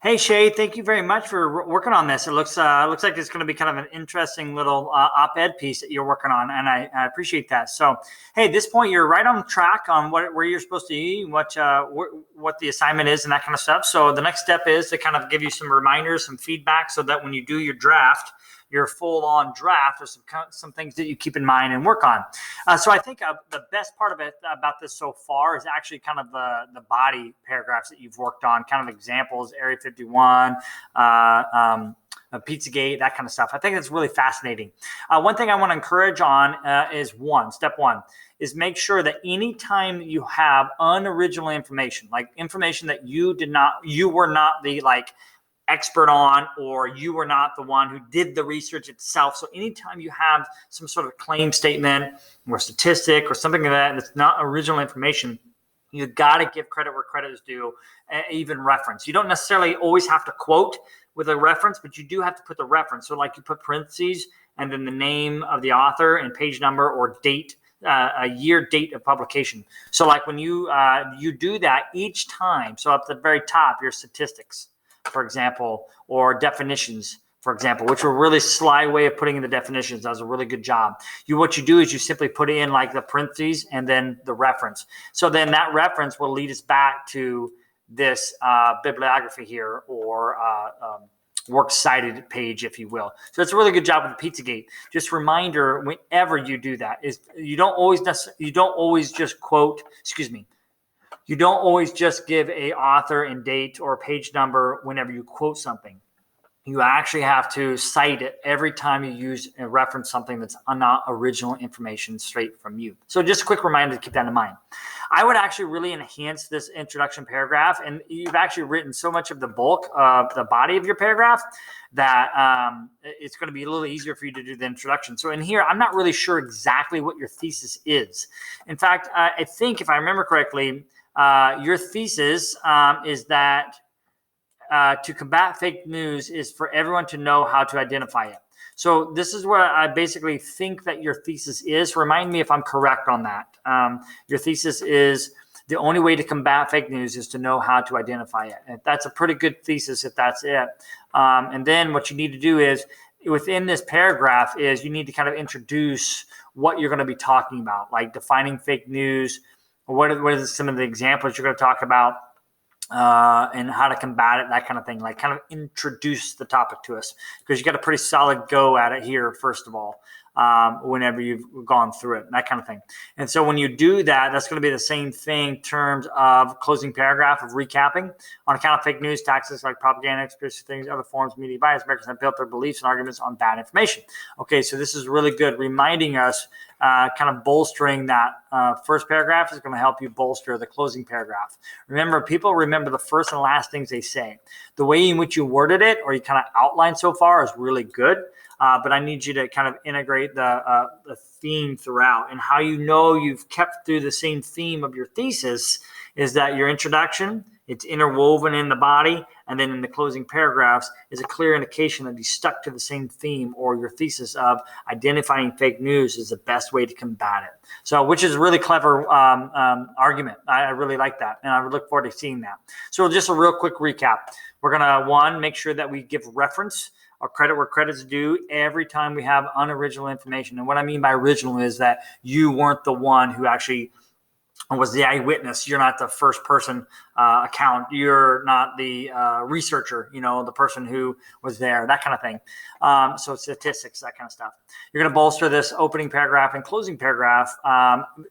Hey Shea, thank you very much for working on this. It looks like it's going to be kind of an interesting little op-ed piece that you're working on, and I appreciate that. So, hey, at this point, you're right on track on where you're supposed to be, what the assignment is, and that kind of stuff. So the next step is to kind of give you some reminders, some feedback, so that when you do your draft, your full-on draft, there's some things that you keep in mind and work on. So I think the best part of it about this so far is actually kind of the body paragraphs that you've worked on, kind of examples, Area 51, Pizzagate, that kind of stuff. I think that's really fascinating. One thing I want to encourage on is step one, is make sure that anytime you have unoriginal information, like information that you were not the expert on, or you were not the one who did the research itself. So anytime you have some sort of claim statement or statistic or something like that that's not original information, you got to give credit where credit is due, even reference. You don't necessarily always have to quote with a reference, but you do have to put the reference. So like you put parentheses and then the name of the author and page number or date, a year date of publication. So like when you do that each time, so up at the very top, your statistics, for example, or definitions, for example, which were a really sly way of putting in the definitions. That was a really good job. What you do is you simply put in like the parentheses and then the reference. So then that reference will lead us back to this bibliography here, or works cited page, if you will. So it's a really good job with the Pizzagate. Just a reminder, whenever you do that, is you don't always just quote, you don't always just give a author and date or page number whenever you quote something. You actually have to cite it every time you use and reference something that's not original information straight from you. So just a quick reminder to keep that in mind. I would actually really enhance this introduction paragraph, and you've actually written so much of the bulk of the body of your paragraph that it's going to be a little easier for you to do the introduction. So in here, I'm not really sure exactly what your thesis is. In fact, I think if I remember correctly, your thesis is that to combat fake news is for everyone to know how to identify it. So this is what I basically think that your thesis is. Remind me if I'm correct on that. Your thesis is the only way to combat fake news is to know how to identify it. And that's a pretty good thesis if that's it. And then what you need to do is, within this paragraph, is you need to kind of introduce what you're going to be talking about, like defining fake news. What are some of the examples you're going to talk about, and how to combat it, that kind of thing. Like kind of introduce the topic to us, because you got a pretty solid go at it here, first of all, whenever you've gone through it, that kind of thing. And so when you do that, that's going to be the same thing in terms of closing paragraph of recapping. On account of fake news, tactics like propaganda, conspiracy things, other forms of media bias, Americans have built their beliefs and arguments on bad information. Okay, so this is really good, reminding us, kind of bolstering that first paragraph is going to help you bolster the closing paragraph. Remember, people remember the first and last things they say. The way in which you worded it, or you kind of outlined so far, is really good. But I need you to kind of integrate the theme throughout. And how you know you've kept through the same theme of your thesis is that your introduction, it's interwoven in the body, and then in the closing paragraphs is a clear indication that you stuck to the same theme, or your thesis of identifying fake news is the best way to combat it. So, which is a really clever argument. I really like that, and I look forward to seeing that. So just a real quick recap. We're going to, make sure that we give reference or credit where credit's due every time we have unoriginal information. And what I mean by original is that you weren't the one who actually was the eyewitness. You're not the first person account. You're not the researcher, the person who was there, that kind of thing. So statistics, that kind of stuff. You're going to bolster this opening paragraph and closing paragraph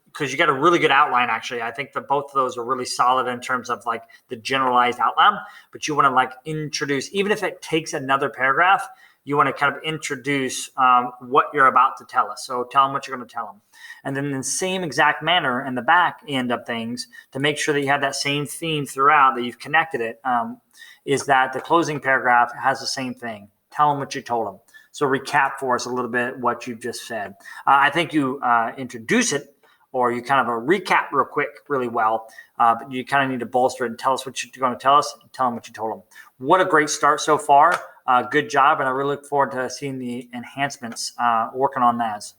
because you got a really good outline, actually. I think that both of those are really solid in terms of like the generalized outline, but you want to introduce, even if it takes another paragraph, you want to kind of introduce what you're about to tell us. So tell them what you're going to tell them. And then in the same exact manner in the back end of things, to make sure that you have that same theme throughout, that you've connected it, is that the closing paragraph has the same thing. Tell them what you told them. So recap for us a little bit what you've just said. I think you introduce it, or you kind of a recap real quick, really well, but you kind of need to bolster it and tell us what you're going to tell us, and tell them what you told them. What a great start so far. Good job, and I really look forward to seeing the enhancements working on that.